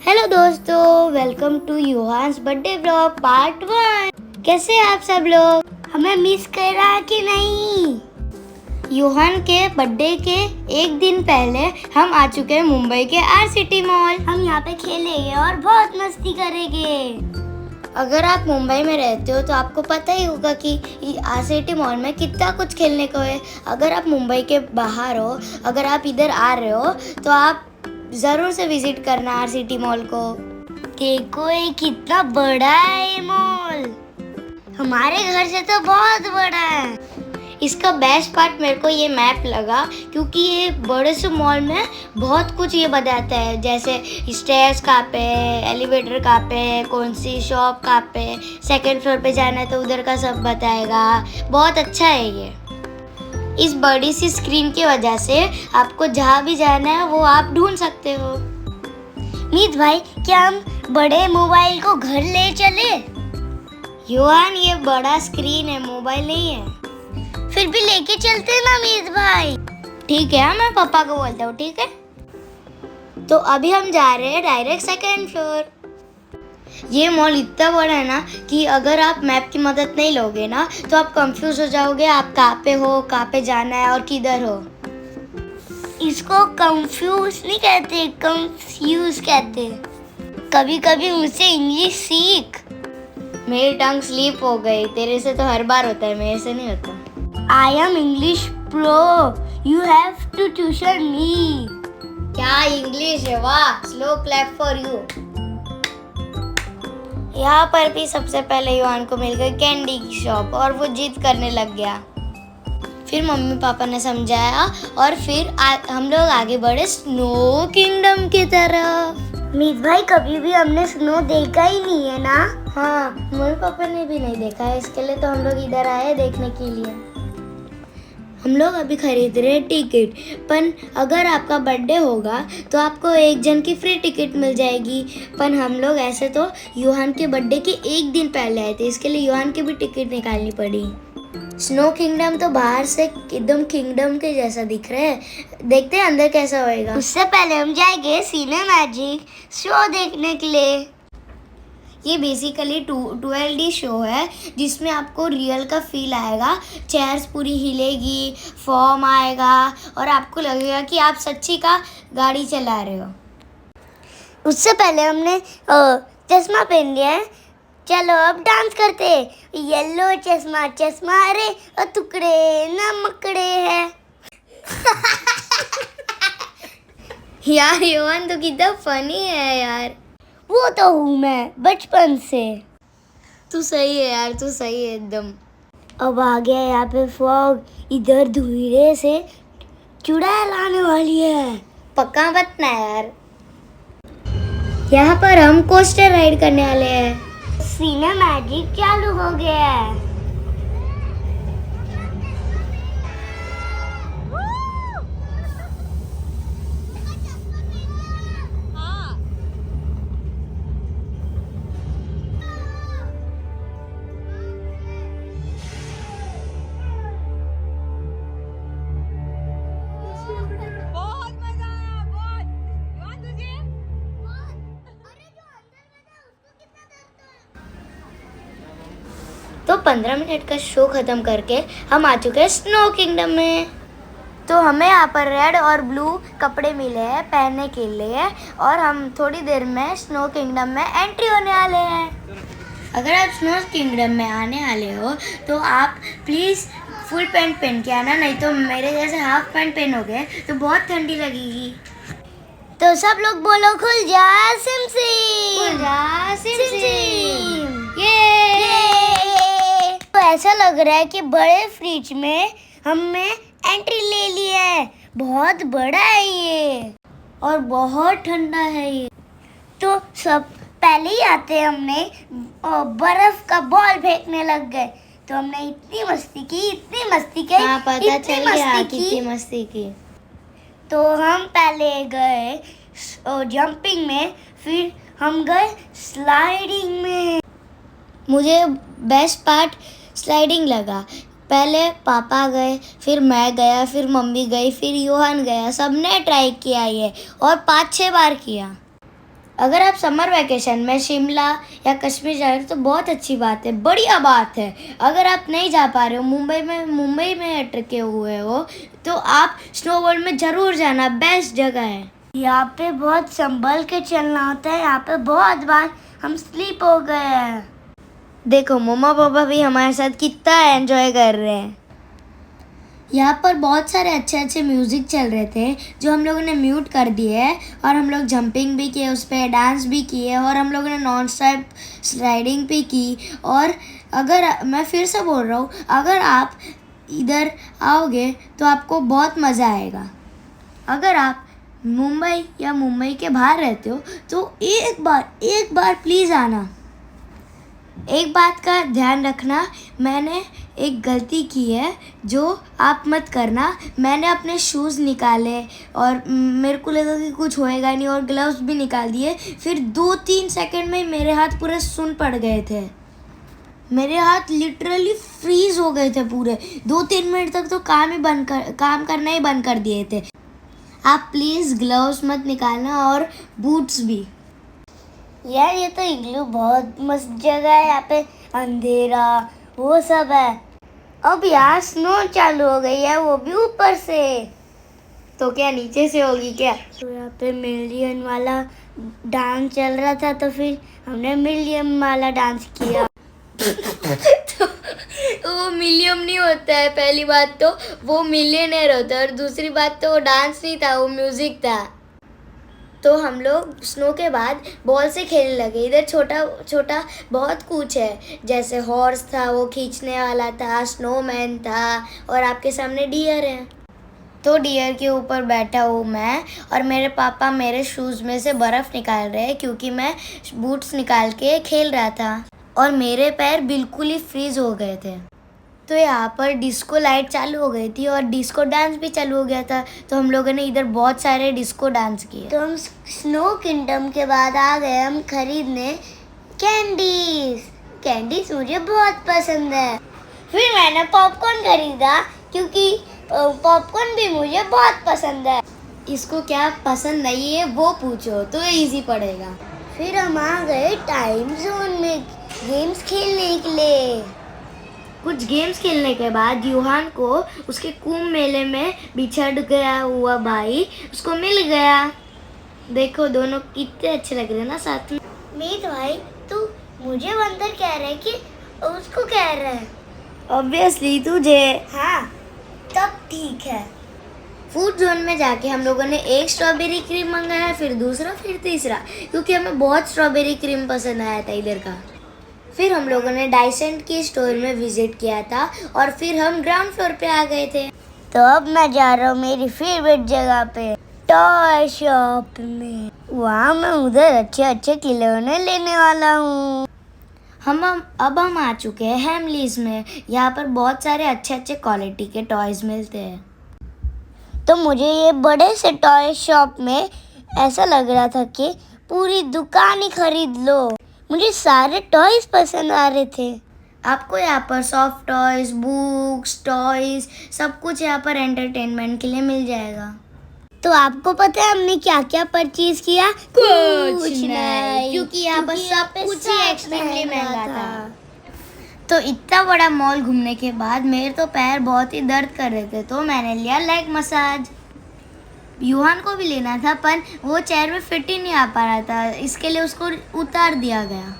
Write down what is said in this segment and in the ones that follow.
Hello दोस्तों, welcome to Yohan's birthday vlog part 1। कैसे आप सब लोग? हमें मिस कर रहा कि नहीं? योहान के बर्थडे के एक दिन पहले हम आ चुके हैं मुंबई के आर सिटी मॉल। हम यहाँ पे खेलेंगे और बहुत मस्ती करेंगे। अगर आप मुंबई में रहते हो तो आपको पता ही होगा कि आर सिटी मॉल में कितना कुछ खेलने को है। अगर आप मुंबई के बाहर हो, अगर आप इधर आ रहे हो तो आप ज़रूर से विजिट करना आर सिटी मॉल को। देखो ये कितना बड़ा है ये मॉल, हमारे घर से तो बहुत बड़ा है। इसका बेस्ट पार्ट मेरे को ये मैप लगा, क्योंकि ये बड़े से मॉल में बहुत कुछ ये बताता है, जैसे स्टेयर्स कहाँ पे, एलिवेटर कहाँ पे, कौन सी शॉप कहाँ पे, सेकंड फ्लोर पे जाना है तो उधर का सब बताएगा। बहुत अच्छा है ये। इस बड़ी सी स्क्रीन की वजह से आपको जहाँ भी जाना है वो आप ढूंढ सकते हो। मीत भाई, क्या हम बड़े मोबाइल को घर ले चले? योहान, ये बड़ा स्क्रीन है, मोबाइल नहीं है। फिर भी लेके चलते ना मीत भाई। ठीक है, मैं पापा को बोलता हूँ। ठीक है, तो अभी हम जा रहे हैं डायरेक्ट सेकंड फ्लोर। ये मॉल इतना बड़ा है ना कि अगर आप मैप की मदद नहीं लोगे ना तो आप कंफ्यूज हो जाओगे, आप कहाँ पे हो, कहाँ पे जाना है और किधर हो। इसको कंफ्यूज नहीं कहते, कंफ्यूज कहते। कभी कभी मुझसे इंग्लिश सीख। मेरी टंग स्लीप हो गई, तेरे से तो हर बार होता है, मेरे से नहीं होता। I am English pro, you have to tuition me. क्या इंग्लिश है, वाह, स्लो क्लैप फॉर यू। यहाँ पर भी सबसे पहले योहान को मिल गई कैंडी की शॉप और वो जिद करने लग गया। फिर मम्मी पापा ने समझाया और फिर हम लोग आगे बढ़े स्नो किंगडम की तरफ। मीत भाई, कभी भी हमने स्नो देखा ही नहीं है ना? हाँ, मम्मी पापा ने भी नहीं देखा है, इसके लिए तो हम लोग इधर आए देखने के लिए। हम लोग अभी खरीद रहे हैं टिकट, पर अगर आपका बर्थडे होगा तो आपको एक जन की फ्री टिकट मिल जाएगी। पर हम लोग ऐसे तो योहान के बर्थडे के एक दिन पहले आए थे, इसके लिए योहान की भी टिकट निकालनी पड़ी। स्नो किंगडम तो बाहर से एकदम किंगडम के जैसा दिख रहा है, देखते हैं अंदर कैसा होएगा। उससे पहले हम जाएंगे सिनेमैजिक शो देखने के लिए। ये बेसिकली 2LD शो है जिसमें आपको रियल का फील आएगा, चेयर्स पूरी हिलेगी, फॉर्म आएगा और आपको लगेगा कि आप सच्ची का गाड़ी चला रहे हो। उससे पहले हमने चश्मा पहन लिया है, चलो अब डांस करते। येलो चश्मा चश्मा रे टुकड़े न मकड़े है। यार योहान तो कितना फनी है यार। वो तो हूँ मैं बचपन से। तू सही है यार, तू सही है एकदम। अब आ गया यहाँ पे फॉग, इधर धुएं से चुड़ैल आने वाली है। पक्का बतना यार। यहाँ पर हम कोस्टर राइड करने वाले हैं। सिनेमैजिक चालू हो गया है। तो 15 मिनट का शो ख़त्म करके हम आ चुके हैं स्नो किंगडम में। तो हमें यहाँ पर रेड और ब्लू कपड़े मिले हैं पहनने के लिए और हम थोड़ी देर में स्नो किंगडम में एंट्री होने वाले हैं। अगर आप स्नो किंगडम में आने वाले हो तो आप प्लीज़ फुल पैंट पहन के आना, नहीं तो मेरे जैसे हाफ पैंट पहनोगे तो बहुत ठंडी लगेगी। तो सब लोग बोलो, खुल जा सिम सिम, खुल जा सिम सिम। ये तो ऐसा लग रहा है कि बड़े फ्रिज में हमने एंट्री ले ली है। बहुत बड़ा है ये और बहुत ठंडा है ये। तो सब पहले ही आते हमने बर्फ का बॉल फेंकने लग गए। तो हमने इतनी मस्ती की, हाँ, पता चल गया कितनी मस्ती की। तो हम पहले गए जंपिंग में, फिर हम गए स्लाइडिंग में। मुझे बेस्ट पार्ट स्लाइडिंग लगा। पहले पापा गए, फिर मैं गया, फिर मम्मी गई, फिर योहान गया। सबने ट्राई किया ये और 5-6 बार किया। अगर आप समर वैकेशन में शिमला या कश्मीर जा रहे हो तो बहुत अच्छी बात है, बढ़िया बात है। अगर आप नहीं जा पा रहे हो, मुंबई में अटके हुए हो, तो आप स्नो वर्ल्ड में ज़रूर जाना, बेस्ट जगह है। यहाँ पे बहुत संभल के चलना होता है, यहाँ पे बहुत बार हम स्लीप हो गए हैं। देखो मम्मा पापा भी हमारे साथ कितना एंजॉय कर रहे हैं। यहाँ पर बहुत सारे अच्छे अच्छे म्यूज़िक चल रहे थे जो हम लोगों ने म्यूट कर दिए है, और हम लोग जंपिंग भी किए, उस पर डांस भी किए, और हम लोगों ने नॉन स्टॉप स्लाइडिंग भी की। और अगर मैं फिर से बोल रहा हूँ, अगर आप इधर आओगे तो आपको बहुत मज़ा आएगा। अगर आप मुंबई या मुंबई के बाहर रहते हो तो एक बार प्लीज़ आना। एक बात का ध्यान रखना, मैंने एक गलती की है जो आप मत करना। मैंने अपने शूज़ निकाले और मेरे को लगा कि कुछ होएगा नहीं, और ग्लव्स भी निकाल दिए। फिर 2-3 सेकंड में मेरे हाथ पूरे सुन पड़ गए थे। मेरे हाथ लिटरली फ्रीज हो गए थे पूरे। 2-3 मिनट तक तो काम करना ही बंद कर दिए थे। आप प्लीज़ ग्लव्स मत निकालना, और बूट्स भी। यार ये तो इग्लू बहुत मस्त जगह है, यहाँ पे अंधेरा वो सब है। अब यार स्नो चालू हो गई है, वो भी ऊपर से। तो क्या नीचे से होगी क्या? तो यहाँ पे मिलियन वाला डांस चल रहा था, तो फिर हमने मिलियन वाला डांस किया। तो वो मिलियन नहीं होता है, पहली बात तो वो मिलियनर होता है, और दूसरी बात तो वो डांस नहीं था, वो म्यूज़िक था। तो हम लोग स्नो के बाद बॉल से खेलने लगे। इधर छोटा छोटा बहुत कुछ है, जैसे हॉर्स था, वो खींचने वाला था, स्नोमैन था, और आपके सामने डियर है। तो डियर के ऊपर बैठा हूँ मैं, और मेरे पापा मेरे शूज़ में से बर्फ़ निकाल रहे हैं, क्योंकि मैं बूट्स निकाल के खेल रहा था, और मेरे पैर बिल्कुल ही फ्रीज़ हो गए थे। तो यहाँ पर डिस्को लाइट चालू हो गई थी, और डिस्को डांस भी चालू हो गया था। तो हम लोगों ने इधर बहुत सारे डिस्को डांस किए। तो हम स्नो किंगडम के बाद आ गए हम खरीदने कैंडीज मुझे बहुत पसंद है। फिर मैंने पॉपकॉर्न खरीदा, क्योंकि पॉपकॉर्न भी मुझे बहुत पसंद है। इसको क्या पसंद नहीं है वो पूछो तो इजी पड़ेगा। फिर हम आ गए टाइम जोन में गेम्स खेलने के लिए। कुछ गेम्स खेलने के बाद यूहान को उसके कुंभ मेले में बिछड़ गया हुआ भाई उसको मिल गया। देखो दोनों कितने अच्छे लग रहे हैं ना साथ में। मीत भाई तू मुझे बंदर कह रहा है कि उसको कह रहा है? ऑब्वियसली तुझे। हाँ तब ठीक है। फूड जोन में जाके हम लोगों ने एक स्ट्रॉबेरी क्रीम मंगाया, फिर दूसरा, फिर तीसरा, क्योंकि हमें बहुत स्ट्रॉबेरी क्रीम पसंद आया था इधर का। फिर हम लोगों ने डाइसेंट की स्टोर में विजिट किया था, और फिर हम ग्राउंड फ्लोर पे आ गए थे। तो अब मैं जा रहा हूँ मेरी फेवरेट जगह पे, टॉय शॉप में। वहाँ मैं उधर अच्छे अच्छे खिलौने लेने वाला हूँ। अब हम आ चुके हैं हैमलीज में। यहाँ पर बहुत सारे अच्छे अच्छे क्वालिटी के टॉयज़ मिलते हैं। तो मुझे ये बड़े से टॉय शॉप में ऐसा लग रहा था कि पूरी दुकान ही खरीद लो। मुझे सारे टॉयज़ पसंद आ रहे थे। आपको यहाँ पर सॉफ्ट टॉयज़, बुक्स, टॉयज़ सब कुछ यहाँ पर एंटरटेनमेंट के लिए मिल जाएगा। तो आपको पता है हमने क्या क्या परचेज किया? कुछ नहीं, क्योंकि यहाँ पर सब कुछ ही एक्सट्रीमली महंगा था। तो इतना बड़ा मॉल घूमने के बाद मेरे तो पैर बहुत ही दर्द कर रहे थे, तो मैंने लिया लेग मसाज। यूहान को भी लेना था, पर वो चेयर में फिट ही नहीं आ पा रहा था, इसके लिए उसको उतार दिया गया।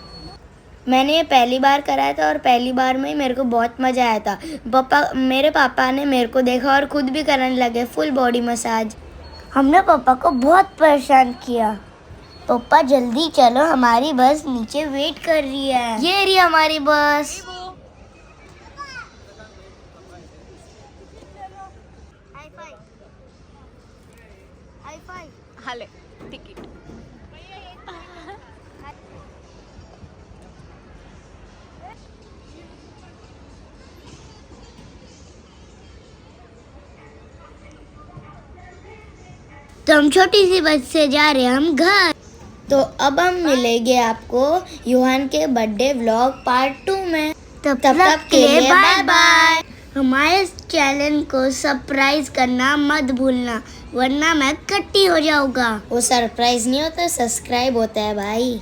मैंने ये पहली बार कराया था, और पहली बार में ही मेरे को बहुत मज़ा आया था। मेरे पापा ने मेरे को देखा और खुद भी करने लगे फुल बॉडी मसाज। हमने पापा को बहुत परेशान किया। पापा जल्दी चलो, हमारी बस नीचे वेट कर रही है। ये रही हमारी बस। हाले टिकट। तो हम छोटी सी बस से जा रहे हैं हम घर। तो अब हम मिलेंगे आपको यूहान के बर्थडे व्लॉग पार्ट 2 में। तब तक के लिए बाय बाय। हमारे चैनल को सब्सक्राइब करना मत भूलना। वरना मैं कट्टी हो जाऊंगा। वो सरप्राइज नहीं होता, सब्सक्राइब होता है भाई।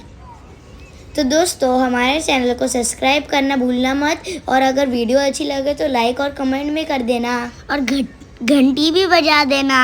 तो दोस्तों हमारे चैनल को सब्सक्राइब करना भूलना मत, और अगर वीडियो अच्छी लगे तो लाइक और कमेंट में कर देना, और घंटी भी बजा देना।